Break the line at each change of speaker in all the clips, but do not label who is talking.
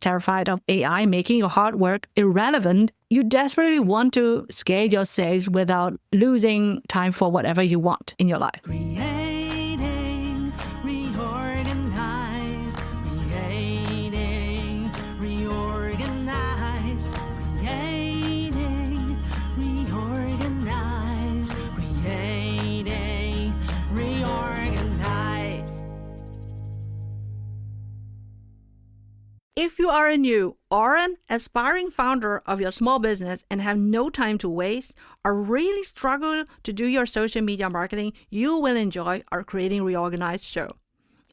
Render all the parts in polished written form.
terrified of AI making your hard work irrelevant, you desperately want to scale your sales without losing time for whatever you want in your life.
Creating, reorganize, creating, reorganize, creating, reorganize, creating, reorganize. If you are a new or an aspiring founder of your small business and have no time to waste or really struggle to do your social media marketing, you will enjoy our Creating Reorganized show.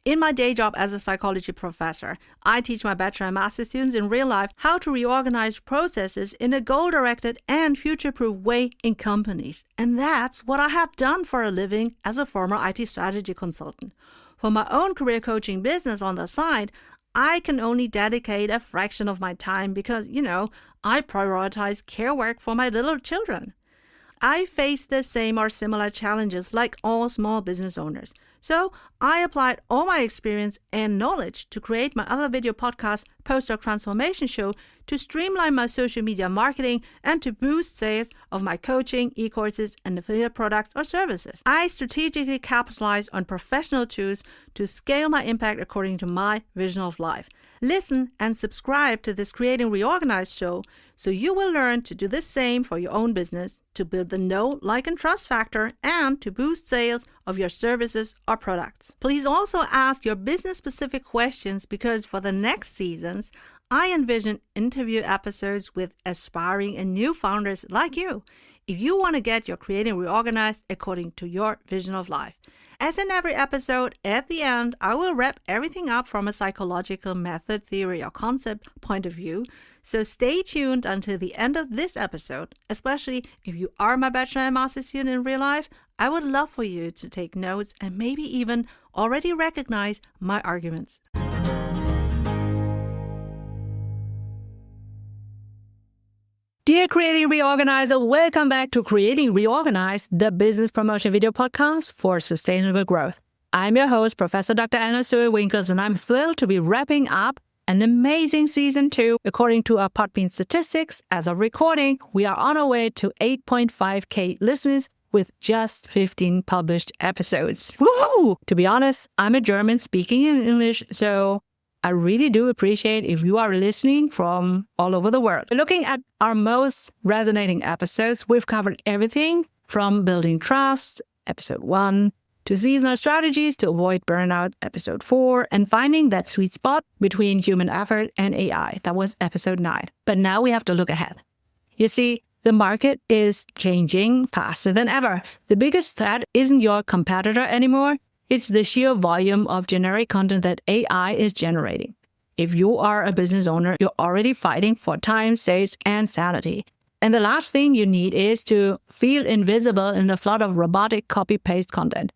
In my day job as a psychology professor, I teach my bachelor and master students in real life how to reorganize processes in a goal-directed and future-proof way in companies. And that's what I have done for a living as a former IT strategy consultant. For my own career coaching business on the side, I can only dedicate a fraction of my time because, I prioritize care work for my little children. I face the same or similar challenges like all small business owners. So I applied all my experience and knowledge to create my other video podcast, Postdoc Transformation Show, to streamline my social media marketing and to boost sales of my coaching, e-courses, and affiliate products or services. I strategically capitalize on professional tools to scale my impact according to my vision of life. Listen and subscribe to this Creating Reorganized show so you will learn to do the same for your own business, to build the know, like, and trust factor, and to boost sales of your services or products. Please also ask your business-specific questions because for the next seasons, I envision interview episodes with aspiring and new founders like you if you want to get your Creating Reorganized according to your vision of life. As in every episode, at the end, I will wrap everything up from a psychological method, theory, or concept point of view. So stay tuned until the end of this episode, especially if you are my bachelor and master student in real life. I would love for you to take notes and maybe even already recognize my arguments.
Dear Creating Reorganizer, welcome back to Creating Reorganized, the business promotion video podcast for sustainable growth. I'm your host, Professor Dr. Eleonore Soei-Winkels, and I'm thrilled to be wrapping up an amazing season 2. According to our Podbean statistics, as of recording, we are on our way to 8.5K listeners with just 15 published episodes. Woo! To be honest, I'm a German speaking in English, so I really do appreciate if you are listening from all over the world. Looking at our most resonating episodes, we've covered everything from building trust, episode 1, to seasonal strategies to avoid burnout, episode 4, and finding that sweet spot between human effort and AI. That was episode 9. But now we have to look ahead. You see, the market is changing faster than ever. The biggest threat isn't your competitor anymore. It's the sheer volume of generic content that AI is generating. If you are a business owner, you're already fighting for time, sales, and sanity. And the last thing you need is to feel invisible in the flood of robotic copy-paste content.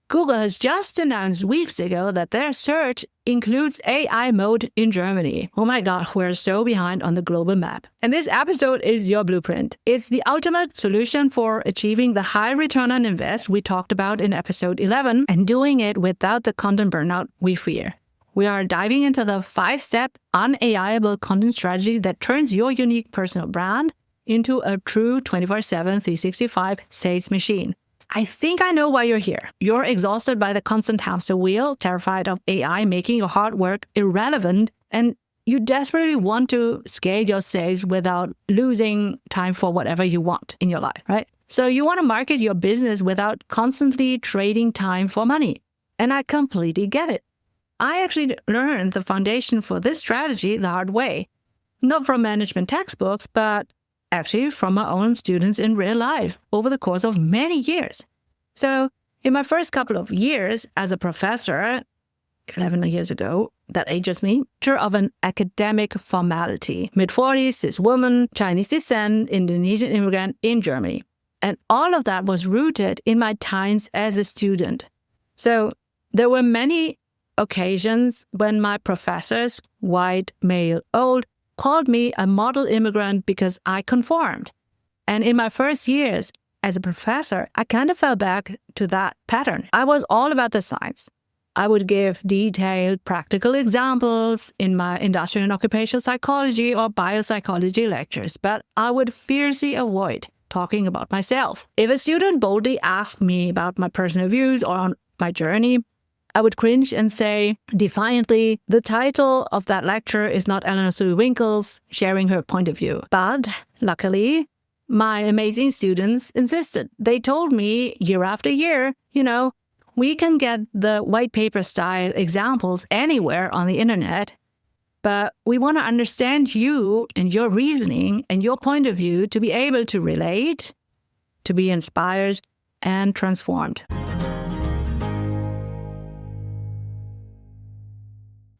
Google has just announced weeks ago that their search includes AI mode in Germany. Oh my God, we're so behind on the global map. And this episode is your blueprint. It's the ultimate solution for achieving the high return on invest we talked about in episode 11 and doing it without the content burnout we fear. We are diving into the 5-step unAIable content strategy that turns your unique personal brand into a true 24/7, 365 sales machine. I think I know why you're here. You're exhausted by the constant hamster wheel, terrified of AI making your hard work irrelevant, and you desperately want to scale your sales without losing time for whatever you want in your life, right? So you want to market your business without constantly trading time for money. And I completely get it. I actually learned the foundation for this strategy the hard way. Not from management textbooks, but actually from my own students in real life over the course of many years. So in my first couple of years as a professor, 11 years ago, that ages me, picture of an academic formality, mid-40s, cis woman, Chinese descent, Indonesian immigrant in Germany. And all of that was rooted in my times as a student. So there were many occasions when my professors, white, male, old, called me a model immigrant because I conformed. And in my first years as a professor, I kind of fell back to that pattern. I was all about the science. I would give detailed practical examples in my industrial and occupational psychology or biopsychology lectures, but I would fiercely avoid talking about myself. If a student boldly asked me about my personal views or on my journey, I would cringe and say defiantly, the title of that lecture is not Eleonore Soei-Winkels sharing her point of view. But luckily, my amazing students insisted. They told me year after year, we can get the white paper style examples anywhere on the internet, but we want to understand you and your reasoning and your point of view to be able to relate, to be inspired and transformed.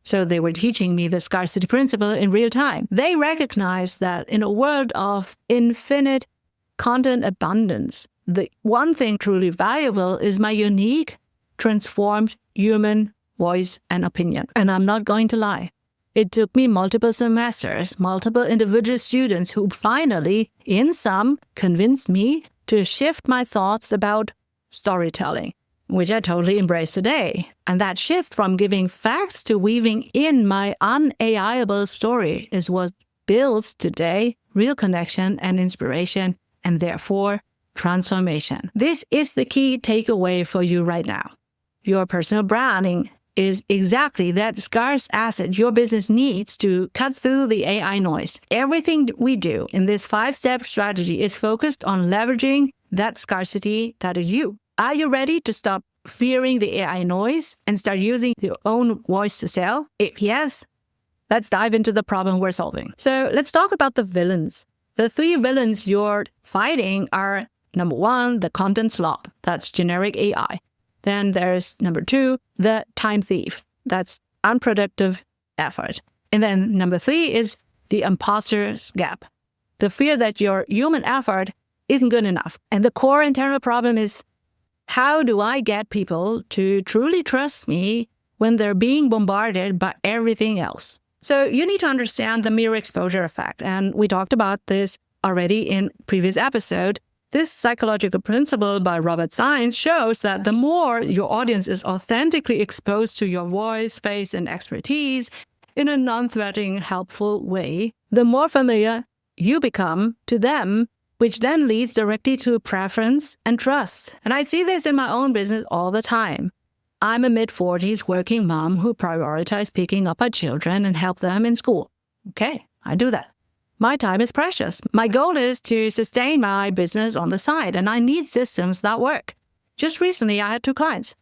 So they were teaching me the scarcity principle in real time. They recognized that in a world of infinite content abundance, the one thing truly valuable is my unique, transformed human voice and opinion. And I'm not going to lie. It took me multiple semesters, multiple individual students who finally, in sum, convinced me to shift my thoughts about storytelling, which I totally embrace today. And that shift from giving facts to weaving in my unAIable story is what builds today real connection and inspiration, and therefore transformation. This is the key takeaway for you right now. Your personal branding is exactly that scarce asset your business needs to cut through the AI noise. Everything we do in this 5-step strategy is focused on leveraging that scarcity that is you. Are you ready to stop fearing the AI noise and start using your own voice to sell? If yes, let's dive into the problem we're solving. So let's talk about the villains. The 3 villains you're fighting are, number 1, the content slob. That's generic AI. Then there's number 2, the time thief. That's unproductive effort. And then number 3 is the imposter's gap. The fear that your human effort isn't good enough. And the core internal problem is, how do I get people to truly trust me when they're being bombarded by everything else? So you need to understand the mirror exposure effect. And we talked about this already in previous episode. This psychological principle by Robert Science shows that the more your audience is authentically exposed to your voice, face, and expertise in a non-threatening, helpful way, the more familiar you become to them, which then leads directly to preference and trust. And I see this in my own business all the time. I'm a mid-40s working mom who prioritizes picking up her children and help them in school. Okay, I do that. My time is precious. My goal is to sustain my business on the side, and I need systems that work. Just recently, I had 2 clients.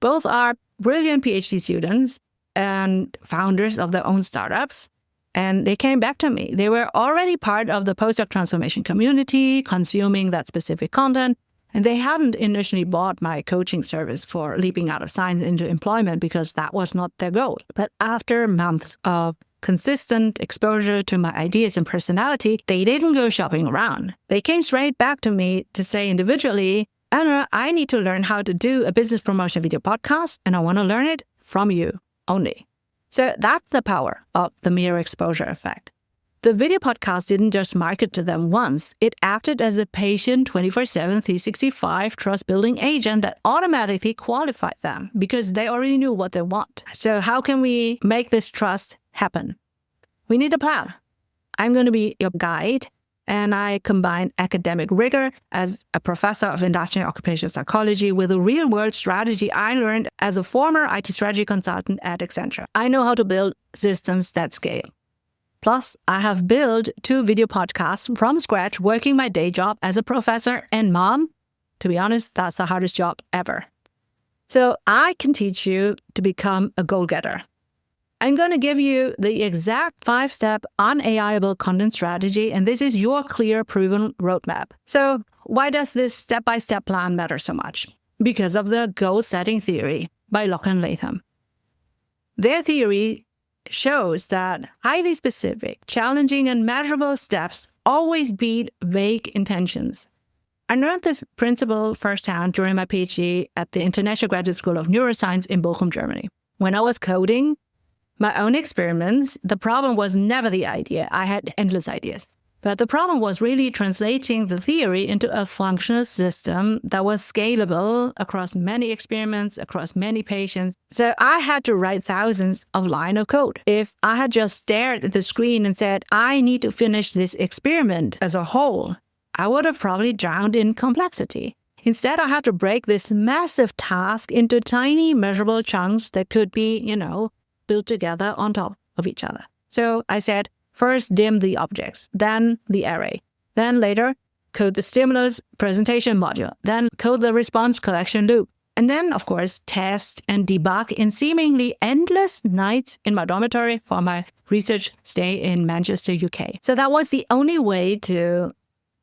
Both are brilliant PhD students and founders of their own startups, and they came back to me. They were already part of the postdoc transformation community, consuming that specific content, and they hadn't initially bought my coaching service for leaping out of science into employment because that was not their goal. But after months of consistent exposure to my ideas and personality, they didn't go shopping around. They came straight back to me to say individually, Anna, I need to learn how to do a business promotion video podcast, and I want to learn it from you only. So that's the power of the mirror exposure effect. The video podcast didn't just market to them once. It acted as a patient 24/7, 365 trust-building agent that automatically qualified them because they already knew what they want. So how can we make this trust happen? We need a plan. I'm going to be your guide, and I combine academic rigor as a professor of industrial and occupational psychology with a real-world strategy I learned as a former IT strategy consultant at Accenture. I know how to build systems that scale. Plus, I have built 2 video podcasts from scratch working my day job as a professor and mom. To be honest, that's the hardest job ever. So I can teach you to become a goal-getter. I'm going to give you the exact 5-step unAIable content strategy, and this is your clear, proven roadmap. So why does this step-by-step plan matter so much? Because of the goal-setting theory by Locke and Latham. Their theory shows that highly specific, challenging, and measurable steps always beat vague intentions. I learned this principle firsthand during my PhD at the International Graduate School of Neuroscience in Bochum, Germany. When I was coding my own experiments, the problem was never the idea. I had endless ideas. But the problem was really translating the theory into a functional system that was scalable across many experiments, across many patients. So I had to write thousands of lines of code. If I had just stared at the screen and said, I need to finish this experiment as a whole, I would have probably drowned in complexity. Instead, I had to break this massive task into tiny measurable chunks that could be, built together on top of each other. So I said, first dim the objects, then the array. Then later, code the stimulus presentation module. Then code the response collection loop. And then, of course, test and debug in seemingly endless nights in my dormitory for my research stay in Manchester, UK. So that was the only way to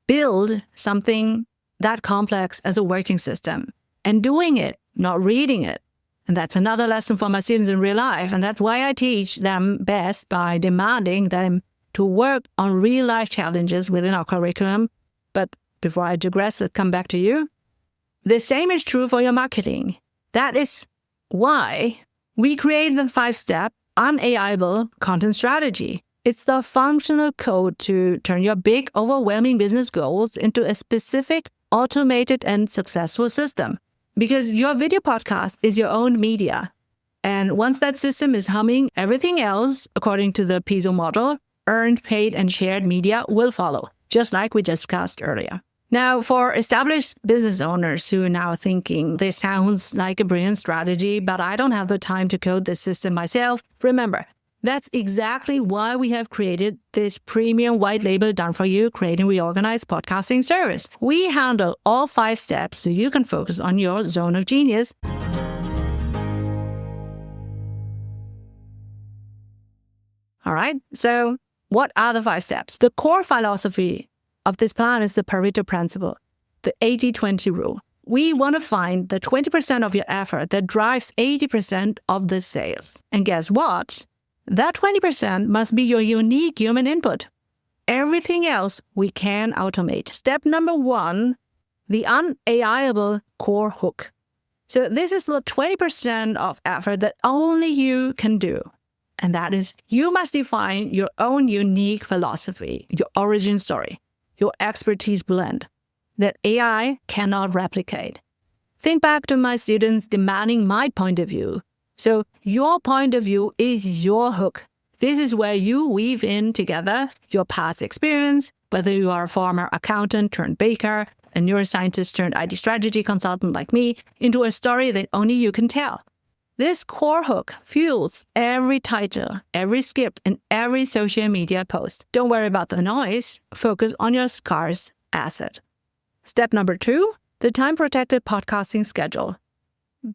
build something that complex as a working system. And doing it, not reading it. And that's another lesson for my students in real life. And that's why I teach them best by demanding them to work on real-life challenges within our curriculum. But before I digress, let's come back to you. The same is true for your marketing. That is why we created the 5-step unAIable content strategy. It's the functional code to turn your big, overwhelming business goals into a specific, automated, and successful system. Because your video podcast is your own media. And once that system is humming, everything else, according to the PESO model, earned, paid, and shared media will follow, just like we discussed earlier. Now, for established business owners who are now thinking, this sounds like a brilliant strategy, but I don't have the time to code this system myself, remember, that's exactly why we have created this premium white label done-for-you Creating Reorganized podcasting service. We handle all 5 steps so you can focus on your zone of genius. All right, so what are the 5 steps? The core philosophy of this plan is the Pareto principle, the 80-20 rule. We want to find the 20% of your effort that drives 80% of the sales. And guess what? That 20% must be your unique human input. Everything else we can automate. Step number 1, the unAIable core hook. So this is the 20% of effort that only you can do. And that is, you must define your own unique philosophy, your origin story, your expertise blend that AI cannot replicate. Think back to my students demanding my point of view. So your point of view is your hook. This is where you weave in together your past experience, whether you are a former accountant turned baker, a neuroscientist turned IT strategy consultant like me, into a story that only you can tell. This core hook fuels every title, every script, and every social media post. Don't worry about the noise. Focus on your scarce asset. Step number 2, the time-protected podcasting schedule.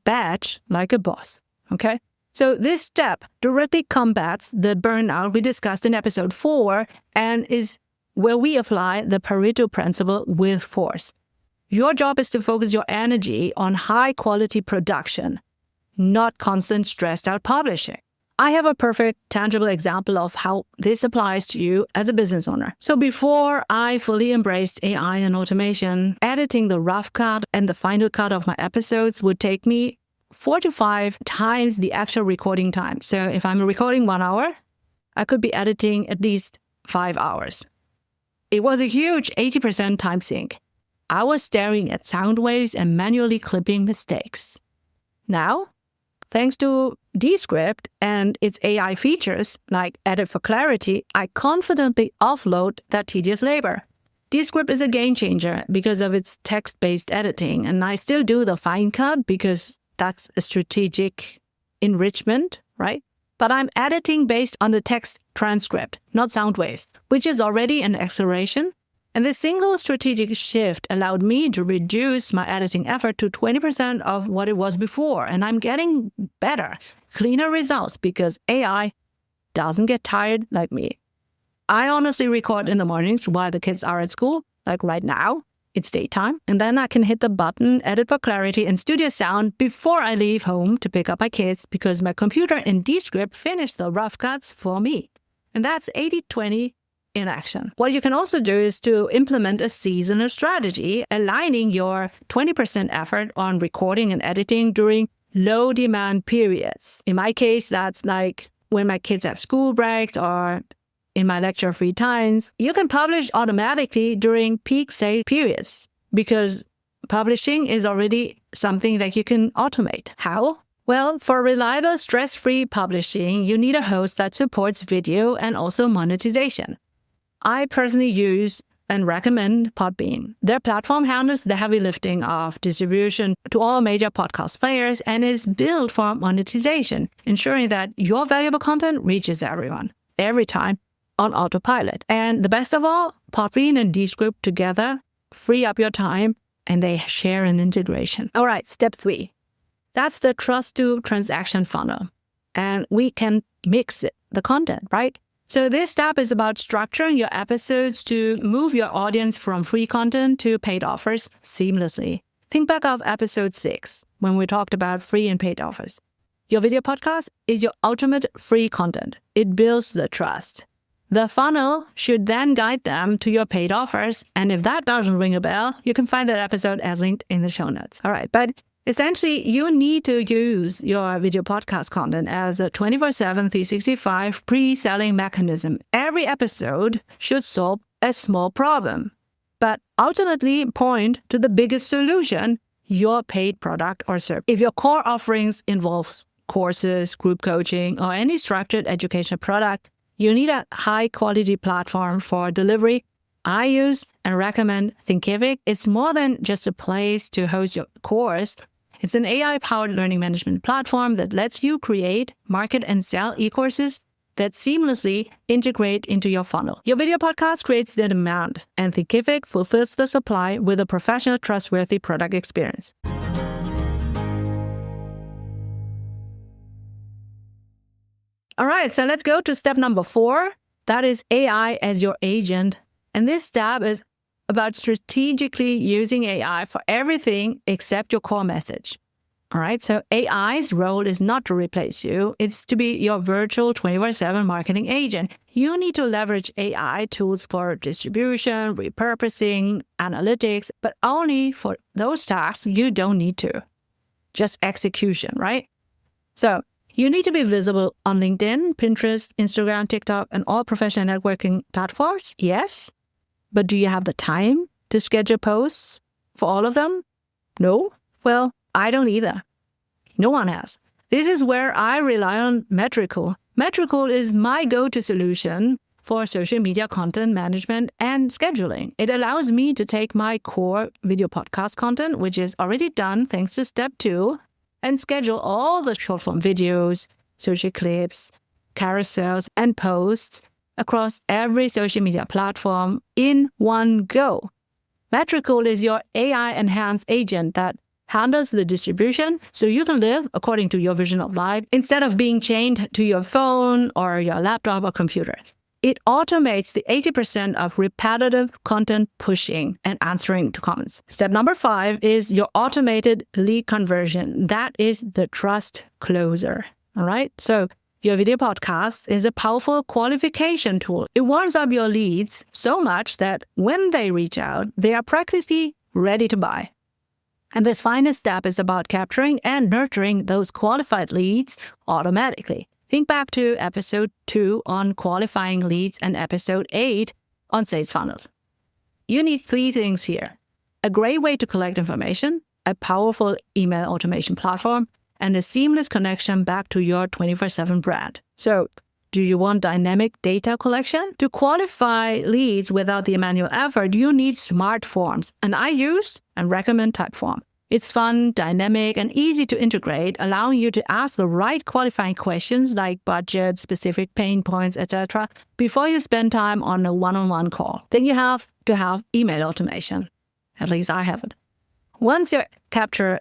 Batch like a boss. Okay? So this step directly combats the burnout we discussed in episode 4 and is where we apply the Pareto principle with force. Your job is to focus your energy on high-quality production, not constant stressed-out publishing. I have a perfect, tangible example of how this applies to you as a business owner. So before I fully embraced AI and automation, editing the rough cut and the final cut of my episodes would take me 4 to 5 times the actual recording time. So if I'm recording 1 hour, I could be editing at least 5 hours. It was a huge 80% time sink. I was staring at sound waves and manually clipping mistakes. Now, thanks to Descript and its AI features, like Edit for Clarity, I confidently offload that tedious labor. Descript is a game changer because of its text-based editing, and I still do the fine cut because that's a strategic enrichment, right? But I'm editing based on the text transcript, not sound waves, which is already an acceleration. And this single strategic shift allowed me to reduce my editing effort to 20% of what it was before. And I'm getting better, cleaner results because AI doesn't get tired like me. I honestly record in the mornings while the kids are at school, like right now. It's daytime, and then I can hit the button, Edit for Clarity, and Studio Sound before I leave home to pick up my kids because my computer in Descript finished the rough cuts for me. And that's 80-20 in action. What you can also do is to implement a seasonal strategy, aligning your 20% effort on recording and editing during low demand periods. In my case, that's like when my kids have school breaks or in my lecture free times, you can publish automatically during peak sale periods because publishing is already something that you can automate. How? Well, for reliable, stress-free publishing, you need a host that supports video and also monetization. I personally use and recommend Podbean. Their platform handles the heavy lifting of distribution to all major podcast players and is built for monetization, ensuring that your valuable content reaches everyone, every time, on autopilot. And the best of all, Podbean and Descript together free up your time and they share an integration. All right, step 3. That's the trust to transaction funnel. And we can mix the content, right? So this step is about structuring your episodes to move your audience from free content to paid offers seamlessly. Think back of episode 6, when we talked about free and paid offers. Your video podcast is your ultimate free content. It builds the trust. The funnel should then guide them to your paid offers. And if that doesn't ring a bell, you can find that episode as linked in the show notes. All right, but essentially, you need to use your video podcast content as a 24/7, 365 pre-selling mechanism. Every episode should solve a small problem, but ultimately point to the biggest solution, your paid product or service. If your core offerings involve courses, group coaching, or any structured educational product, you need a high-quality platform for delivery. I use and recommend Thinkific. It's more than just a place to host your course. It's an AI-powered learning management platform that lets you create, market, and sell e-courses that seamlessly integrate into your funnel. Your video podcast creates the demand, and Thinkific fulfills the supply with a professional, trustworthy product experience. All right, so let's go to step number 4. That is AI as your agent. And this step is about strategically using AI for everything except your core message. All right, so AI's role is not to replace you. It's to be your virtual 24/7 marketing agent. You need to leverage AI tools for distribution, repurposing, analytics, but only for those tasks you don't need to. Just execution, right? So you need to be visible on LinkedIn, Pinterest, Instagram, TikTok, and all professional networking platforms. Yes. But do you have the time to schedule posts for all of them? No? Well, I don't either. No one has. This is where I rely on Metricool. Metricool is my go-to solution for social media content management and scheduling. It allows me to take my core video podcast content, which is already done thanks to step 2, and schedule all the short-form videos, social clips, carousels, and posts across every social media platform in one go. Metricool is your AI-enhanced agent that handles the distribution so you can live according to your vision of life instead of being chained to your phone or your laptop or computer. It automates the 80% of repetitive content pushing and answering to comments. Step number 5 is your automated lead conversion. That is the trust closer. All right. So your video podcast is a powerful qualification tool. It warms up your leads so much that when they reach out, they are practically ready to buy. And this final step is about capturing and nurturing those qualified leads automatically. Think back to episode 2 on qualifying leads and episode 8 on sales funnels. You need 3 things here: a great way to collect information, a powerful email automation platform, and a seamless connection back to your 24/7 brand. So, do you want dynamic data collection? To qualify leads without the manual effort, you need smart forms, and I use and recommend Typeform. It's fun, dynamic, and easy to integrate, allowing you to ask the right qualifying questions like budget, specific pain points, etc. before you spend time on a one-on-one call. Then you have to have email automation. At least I have it. Once you capture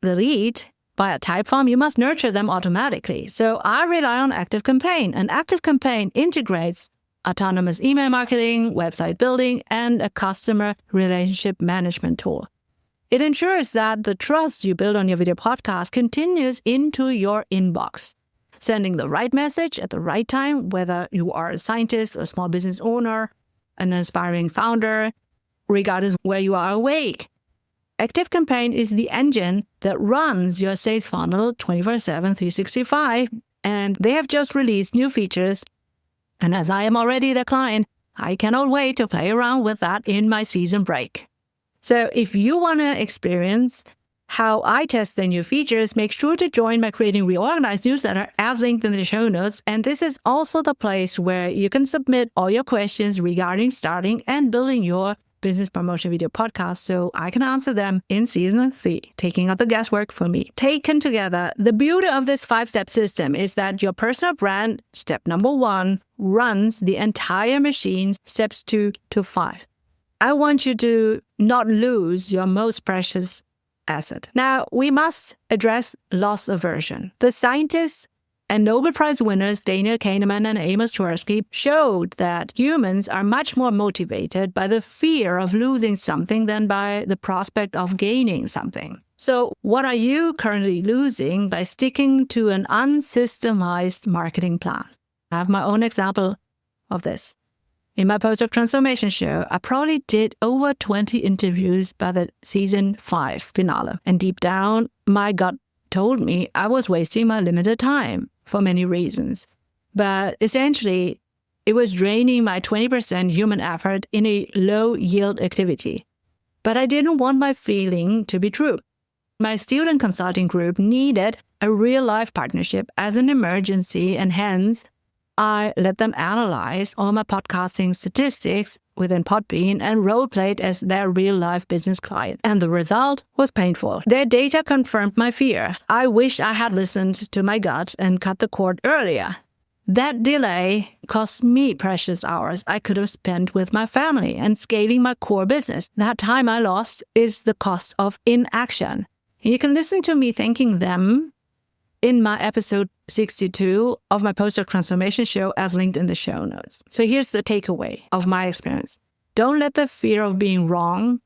the lead via Typeform, you must nurture them automatically. So I rely on ActiveCampaign. And ActiveCampaign integrates autonomous email marketing, website building, and a customer relationship management tool. It ensures that the trust you build on your video podcast continues into your inbox, sending the right message at the right time, whether you are a scientist, a small business owner, an aspiring founder, regardless where you are awake. ActiveCampaign is the engine that runs your sales funnel 24/7, 365, and they have just released new features And as I am already the client, I cannot wait to play around with that in my season break. So if you want to experience how I test the new features, make sure to join my Creating Reorganized newsletter as linked in the show notes. And this is also the place where you can submit all your questions regarding starting and building your business promotion video podcast, so I can answer them in season 3, taking out the guesswork for me. Taken together, the beauty of this 5-step system is that your personal brand, step number 1, runs the entire machine, steps 2 to 5. I want you to not lose your most precious asset. Now, we must address loss aversion. The scientists and Nobel Prize winners Daniel Kahneman and Amos Tversky showed that humans are much more motivated by the fear of losing something than by the prospect of gaining something. So what are you currently losing by sticking to an unsystemized marketing plan? I have my own example of this. In my postdoc transformation show, I probably did over 20 interviews by the season 5 finale. And deep down, my gut told me I was wasting my limited time for many reasons. But essentially, it was draining my 20% human effort in a low-yield activity. But I didn't want my feeling to be true. My student consulting group needed a real-life partnership as an emergency, and hence, I let them analyze all my podcasting statistics within Podbean and role-played as their real-life business client. And the result was painful. Their data confirmed my fear. I wish I had listened to my gut and cut the cord earlier. That delay cost me precious hours I could have spent with my family and scaling my core business. That time I lost is the cost of inaction. And you can listen to me thanking them in my episode 62 of my postdoc transformation show as linked in the show notes. So here's the takeaway of my experience. Don't let the fear of being wrong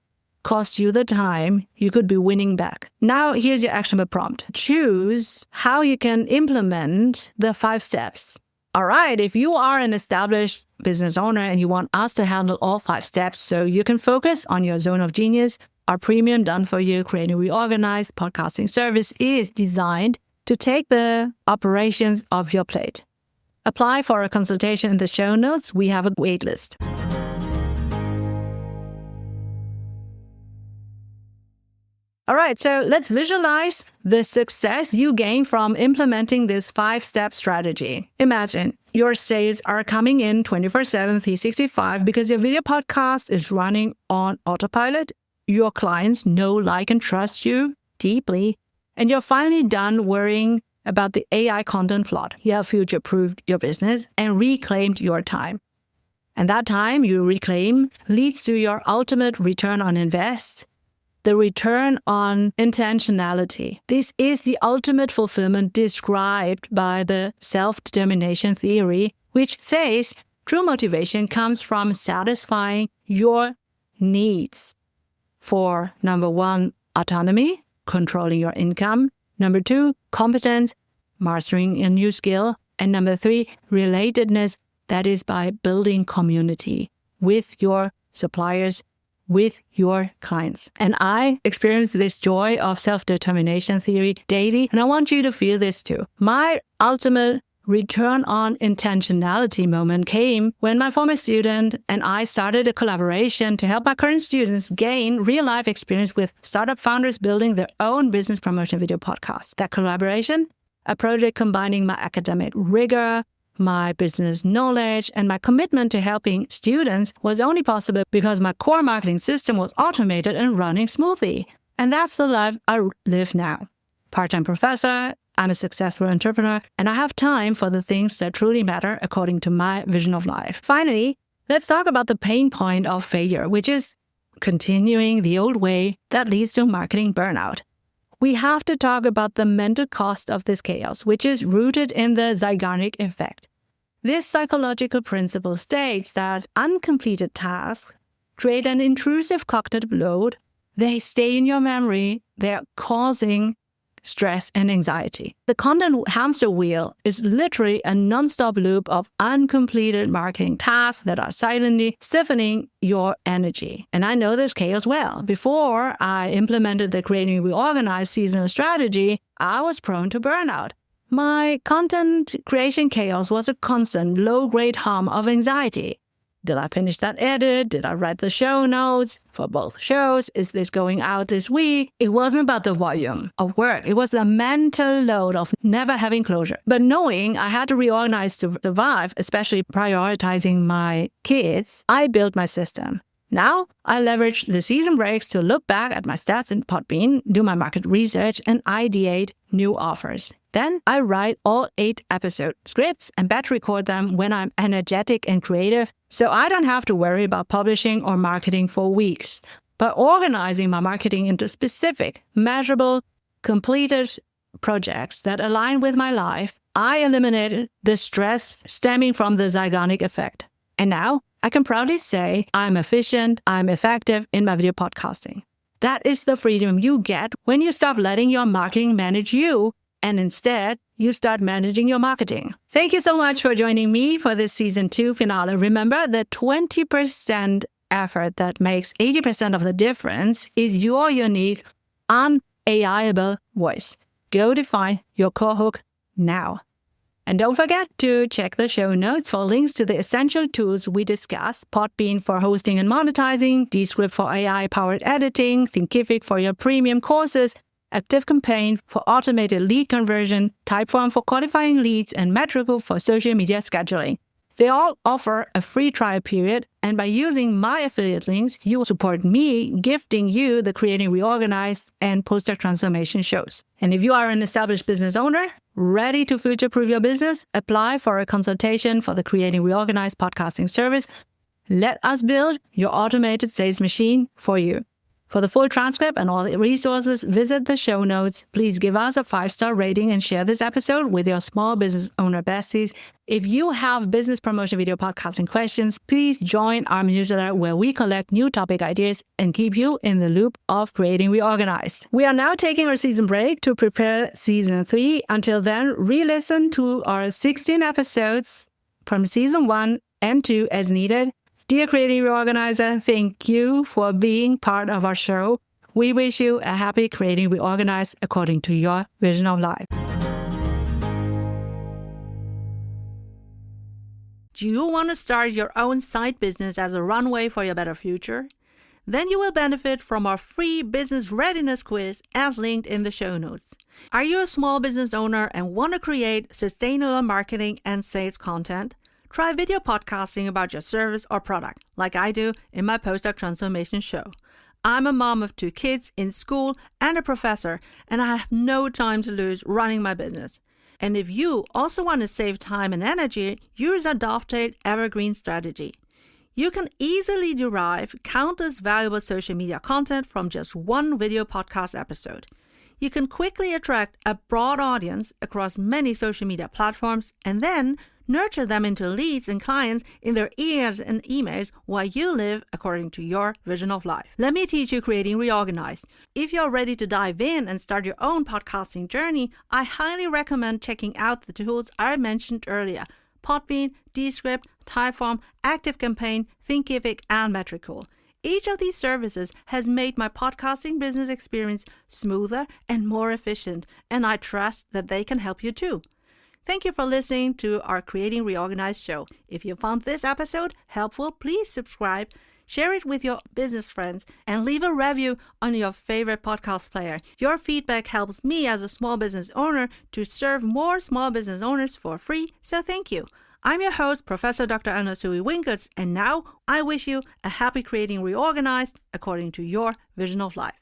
cost you the time you could be winning back. Now here's your actionable prompt. Choose how you can implement the 5 steps. All right, if you are an established business owner and you want us to handle all 5 steps so you can focus on your zone of genius, our premium done for you Creating Reorganized podcasting service is designed to take the operations off your plate. Apply for a consultation in the show notes. We have a wait list. All right, so let's visualize the success you gain from implementing this 5-step strategy. Imagine your sales are coming in 24/7, 365 because your video podcast is running on autopilot. Your clients know, like, and trust you deeply. And you're finally done worrying about the AI content flood. You have future-proofed your business and reclaimed your time. And that time you reclaim leads to your ultimate return on invest, the return on intentionality. This is the ultimate fulfillment described by the self-determination theory, which says true motivation comes from satisfying your needs for, number 1, autonomy, controlling your income. Number 2, competence, mastering a new skill. And number 3, relatedness, that is by building community with your suppliers, with your clients. And I experience this joy of self-determination theory daily, and I want you to feel this too. My ultimate return on intentionality moment came when my former student and I started a collaboration to help my current students gain real-life experience with startup founders building their own business promotion video podcast. That collaboration, a project combining my academic rigor, my business knowledge, and my commitment to helping students, was only possible because my core marketing system was automated and running smoothly. And that's the life I live now. Part-time professor, I'm a successful entrepreneur, and I have time for the things that truly matter according to my vision of life. Finally, let's talk about the pain point of failure, which is continuing the old way that leads to marketing burnout. We have to talk about the mental cost of this chaos, which is rooted in the Zeigarnik effect. This psychological principle states that uncompleted tasks create an intrusive cognitive load. They stay in your memory. They're causing stress and anxiety. The content hamster wheel is literally a non-stop loop of uncompleted marketing tasks that are silently stiffening your energy. And I know this chaos well. Before I implemented the Creating Reorganized seasonal strategy, I was prone to burnout. My content creation chaos was a constant low-grade hum of anxiety. Did I finish that edit? Did I write the show notes for both shows? Is this going out this week? It wasn't about the volume of work. It was the mental load of never having closure. But knowing I had to reorganize to survive, especially prioritizing my kids, I built my system. Now, I leverage the season breaks to look back at my stats in Podbean, do my market research, and ideate new offers. Then I write all 8 episode scripts and batch record them when I'm energetic and creative, so I don't have to worry about publishing or marketing for weeks. By organizing my marketing into specific, measurable, completed projects that align with my life, I eliminated the stress stemming from the Zeigarnik effect. And now, I can proudly say I'm efficient, I'm effective in my video podcasting. That is the freedom you get when you stop letting your marketing manage you, and instead, you start managing your marketing. Thank you so much for joining me for this Season 2 finale. Remember that 20% effort that makes 80% of the difference is your unique, unAIable voice. Go define your core hook now. And don't forget to check the show notes for links to the essential tools we discussed: Podbean for hosting and monetizing, Descript for AI-powered editing, Thinkific for your premium courses, ActiveCampaign for automated lead conversion, Typeform for qualifying leads, and Metrical for social media scheduling. They all offer a free trial period, and by using my affiliate links, you will support me gifting you the Creating Reorganized and Post-Doc Transformation shows. And if you are an established business owner, ready to future-proof your business, apply for a consultation for the Creating Reorganized podcasting service. Let us build your automated sales machine for you. For the full transcript and all the resources, visit the show notes. Please give us a 5-star rating and share this episode with your small business owner besties. If you have business promotion video podcasting questions, please join our newsletter where we collect new topic ideas and keep you in the loop of Creating Reorganized. We are now taking our season break to prepare Season 3. Until then, re-listen to our 16 episodes from Season 1 and 2 as needed. Dear Creating Reorganizer, thank you for being part of our show. We wish you a happy Creating Reorganized according to your vision of life.
Do you want to start your own side business as a runway for your better future? Then you will benefit from our free business readiness quiz as linked in the show notes. Are you a small business owner and want to create sustainable marketing and sales content? Try video podcasting about your service or product, like I do in my Post-Doc Transformation show. I'm a mom of 2 kids in school and a professor, and I have no time to lose running my business. And if you also want to save time and energy, use our Dovetail Evergreen strategy. You can easily derive countless valuable social media content from just one video podcast episode. You can quickly attract a broad audience across many social media platforms and then nurture them into leads and clients in their ears and emails while you live according to your vision of life. Let me teach you Creating Reorganized. If you're ready to dive in and start your own podcasting journey, I highly recommend checking out the tools I mentioned earlier: Podbean, Descript, Typeform, ActiveCampaign, Thinkific, and Metrical. Each of these services has made my podcasting business experience smoother and more efficient, and I trust that they can help you too. Thank you for listening to our Creating Reorganized show. If you found this episode helpful, please subscribe, share it with your business friends, and leave a review on your favorite podcast player. Your feedback helps me as a small business owner to serve more small business owners for free, so thank you. I'm your host, Professor Dr. Eleonore Soei-Winkels, and now I wish you a happy Creating Reorganized according to your vision of life.